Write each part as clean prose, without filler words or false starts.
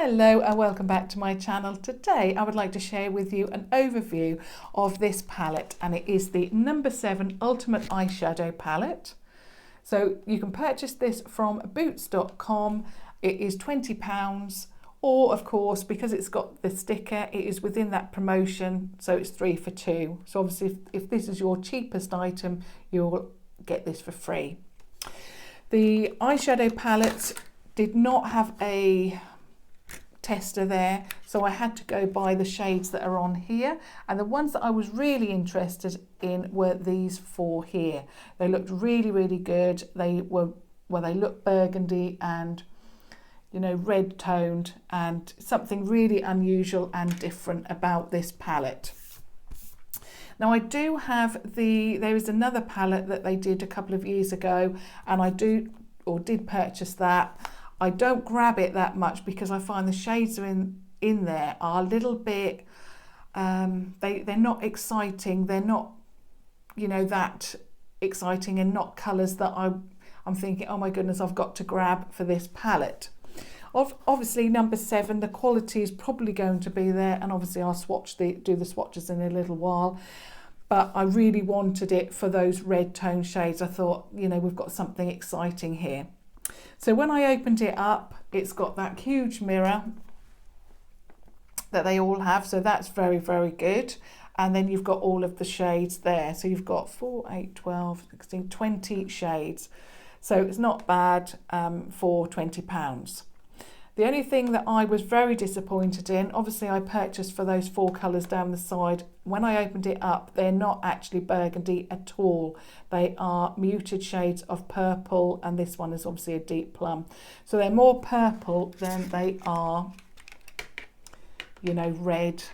Hello and welcome back to my channel. Today I would like to share with you an overview of this palette, and it is the No7 Ultimate Eyeshadow palette. So you can purchase this from boots.com. It is £20, or of course, because it's got the sticker, it is within that promotion, so it's 3 for 2. So obviously if this is your cheapest item, you'll get this for free. The eyeshadow palette did not have a tester there, so I had to go by the shades that are on here, and the ones that I was really interested in were these 4 here. They looked really good. They look burgundy and, you know, red toned, and something really unusual and different about this palette. Now I do have there is another palette that they did a couple of years ago, and I did purchase that. I don't grab it that much because I find the shades are in there are a little bit, they're not exciting. They're not, you know, that exciting, and not colours that I'm thinking, oh my goodness, I've got to grab for this palette. Obviously No7, the quality is probably going to be there, and obviously I'll do the swatches in a little while. But I really wanted it for those red tone shades. I thought, you know, we've got something exciting here. So when I opened it up, it's got that huge mirror that they all have. So that's very good. And then you've got all of the shades there. So you've got 4, 8, 12, 16, 20 shades. So it's not bad for £20. The only thing that I was very disappointed in, obviously I purchased for those 4 colours down the side. When I opened it up, they're not actually burgundy at all. They are muted shades of purple, and this one is obviously a deep plum. So they're more purple than they are, you know, red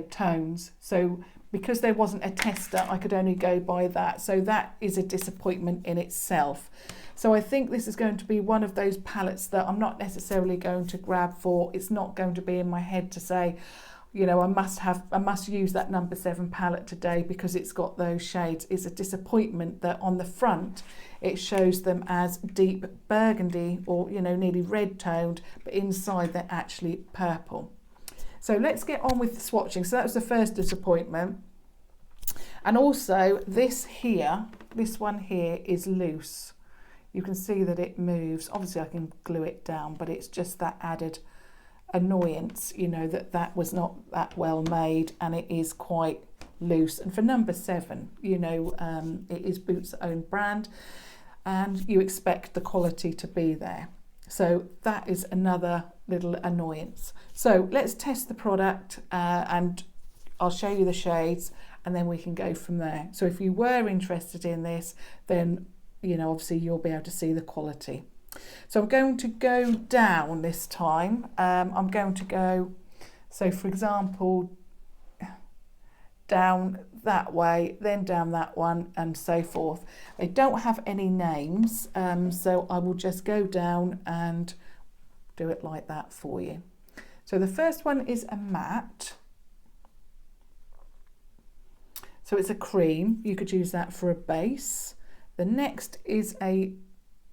tones. So because there wasn't a tester, I could only go by that. So that is a disappointment in itself. So I think this is going to be one of those palettes that I'm not necessarily going to grab for. It's not going to be in my head to say, you know, I must use that No7 palette today because it's got those shades. It's a disappointment that on the front it shows them as deep burgundy, or, you know, nearly red toned, but inside they're actually purple. So let's get on with the swatching. So that was the first disappointment. And also this one here is loose. You can see that it moves. Obviously I can glue it down, but it's just that added annoyance, you know, that was not that well made, and it is quite loose. And for No7, you know, it is Boots' own brand, and you expect the quality to be there. So that is another little annoyance. So let's test the product, and I'll show you the shades, and then we can go from there. So if you were interested in this, then, you know, obviously you'll be able to see the quality. So I'm going to go down this time. I'm going to go, so for example, down that way, then down that one, and so forth. They don't have any names, so I will just go down and do it like that for you. So the first one is a matte. So it's a cream. You could use that for a base. The next is a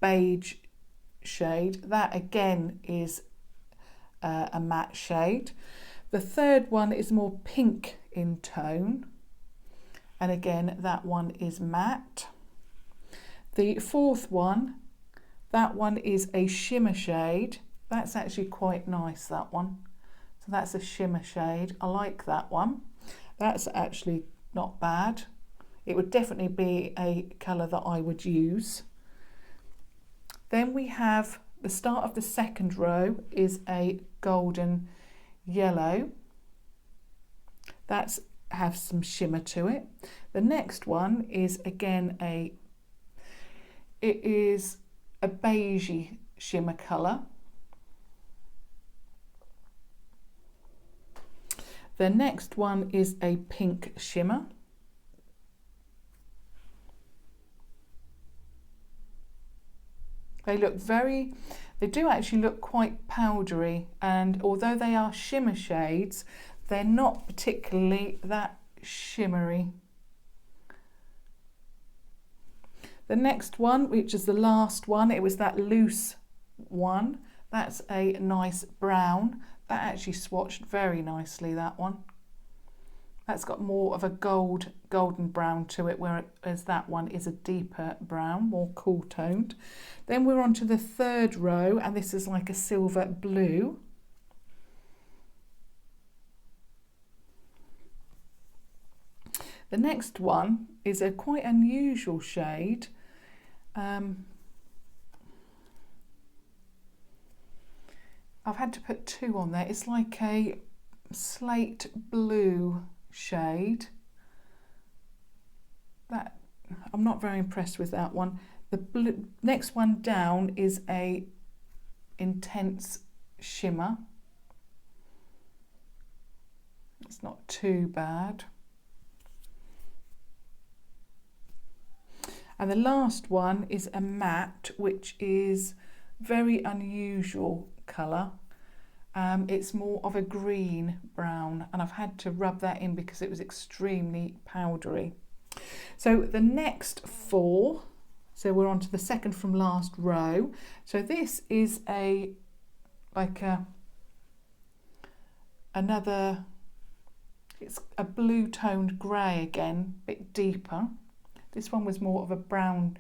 beige shade. That again is a matte shade. The third one is more pink in tone, and again that one is matte. The fourth one, that one is a shimmer shade. That's actually quite nice, that one. So that's a shimmer shade. I like that one. That's actually not bad. It would definitely be a colour that I would use. Then we have the start of the second row is a golden yellow. That has some shimmer to it. The next one is again it is a beigey shimmer colour. The next one is a pink shimmer. They do actually look quite powdery, and although they are shimmer shades, they're not particularly that shimmery. The next one, which is the last one, it was that loose one. That's a nice brown. That actually swatched very nicely, that one. That's got more of a golden brown to it, whereas that one is a deeper brown, more cool toned. Then we're on to the third row, and this is like a silver blue. The next one is a quite unusual shade. I've had to put two on there. It's like a slate blue shade. That I'm not very impressed with that one. The next one down is a intense shimmer. It's not too bad. And the last one is a matte, which is very unusual colour. It's more of a green brown, and I've had to rub that in because it was extremely powdery. So the next four, so we're on to the second from last row. So this is another, it's a blue toned grey again, a bit deeper. This one was more of a brown,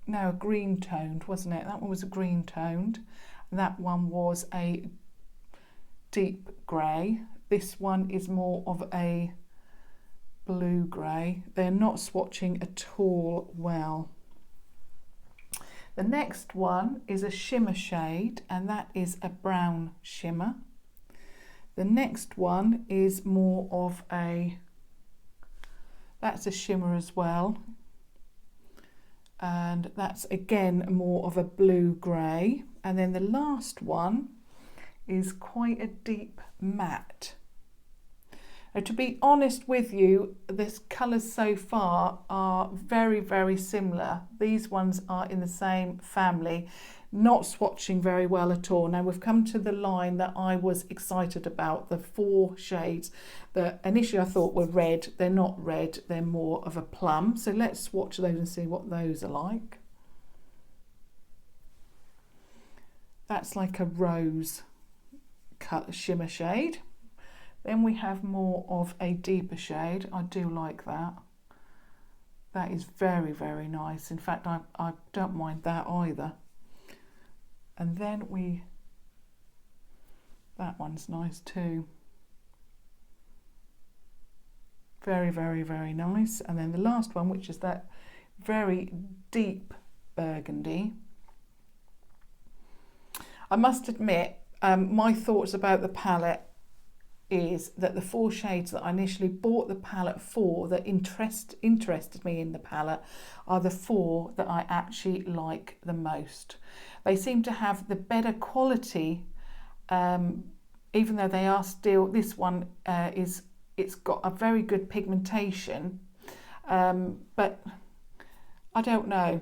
no, a green toned, wasn't it? That one was a green toned. That one was a deep grey. This one is more of a blue grey. They're not swatching at all well. The next one is a shimmer shade, and that is a brown shimmer. The next one is more of that's a shimmer as well, and that's again more of a blue grey. And then the last one is quite a deep matte. Now, to be honest with you, the colours so far are very, very similar. These ones are in the same family, not swatching very well at all. Now we've come to the line that I was excited about, the four shades that initially I thought were red. They're not red, they're more of a plum. So let's swatch those and see what those are like. That's like a rose cut shimmer shade. Then we have more of a deeper shade. I do like that. That is very, very nice. In fact, I don't mind that either. And then that one's nice too. Very, very, very nice. And then the last one, which is that very deep burgundy. I must admit, my thoughts about the palette is that the four shades that I initially bought the palette for, that interested me in the palette, are the four that I actually like the most. They seem to have the better quality, even though they are still, this one it's got a very good pigmentation, but I don't know.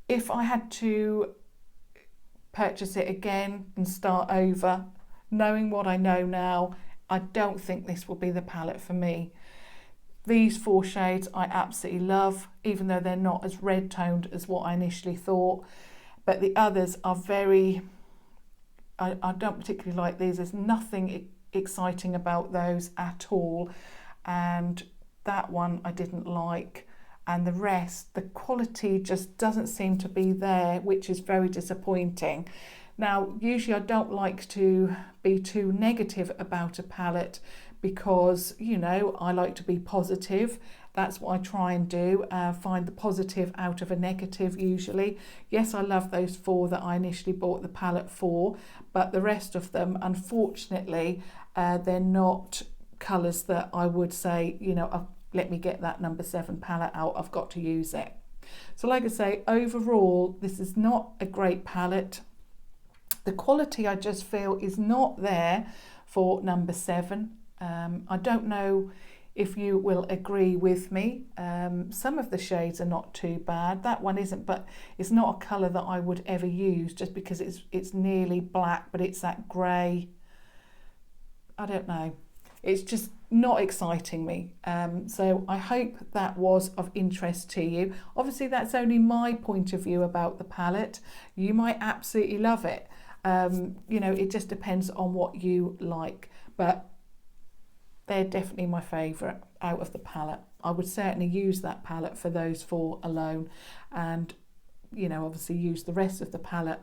If I had to purchase it again and start over, knowing what I know now, I don't think this will be the palette for me. These four shades I absolutely love, even though they're not as red toned as what I initially thought. But the others are very, I don't particularly like these. There's nothing exciting about those at all. And that one I didn't like. And the rest, the quality just doesn't seem to be there, which is very disappointing. Now, usually I don't like to be too negative about a palette because, you know, I like to be positive. That's what I try and do, find the positive out of a negative usually. Yes, I love those four that I initially bought the palette for, but the rest of them, unfortunately, they're not colours that I would say, you know, let me get that number 7 palette out, I've got to use it. So like I say, overall, this is not a great palette. The quality I just feel is not there for number 7. I don't know if you will agree with me. Some of the shades are not too bad. That one isn't, but it's not a colour that I would ever use just because it's nearly black, but it's that grey. I don't know. It's just not exciting me. So I hope that was of interest to you. Obviously, that's only my point of view about the palette. You might absolutely love it. You know, it just depends on what you like, but they're definitely my favourite out of the palette. I would certainly use that palette for those four alone, and you know, obviously use the rest of the palette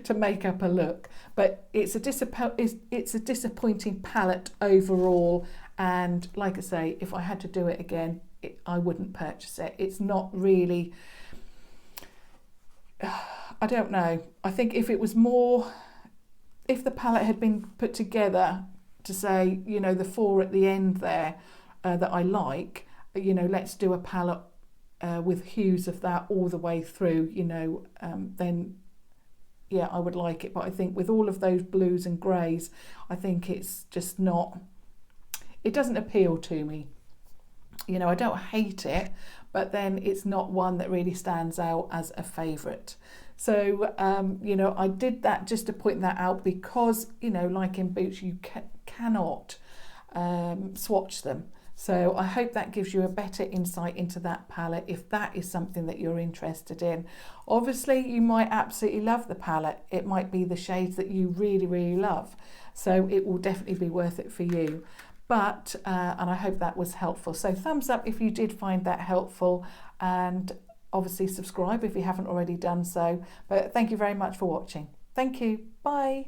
to make up a look. But it's a disappointing palette overall, and like I say, if I had to do it again, I wouldn't purchase it. It's not really, I don't know. I think if it was more, if the palette had been put together to say, you know, the four at the end there that I like, you know, let's do a palette with hues of that all the way through, you know, then yeah, I would like it. But I think with all of those blues and greys, I think it's just not, it doesn't appeal to me. You know, I don't hate it, but then it's not one that really stands out as a favourite. So, you know, I did that just to point that out because, you know, like in boots, you cannot swatch them. So I hope that gives you a better insight into that palette if that is something that you're interested in. Obviously, you might absolutely love the palette. It might be the shades that you really, really love. So it will definitely be worth it for you. But, and I hope that was helpful. So thumbs up if you did find that helpful, and obviously subscribe if you haven't already done so. But thank you very much for watching. Thank you. Bye.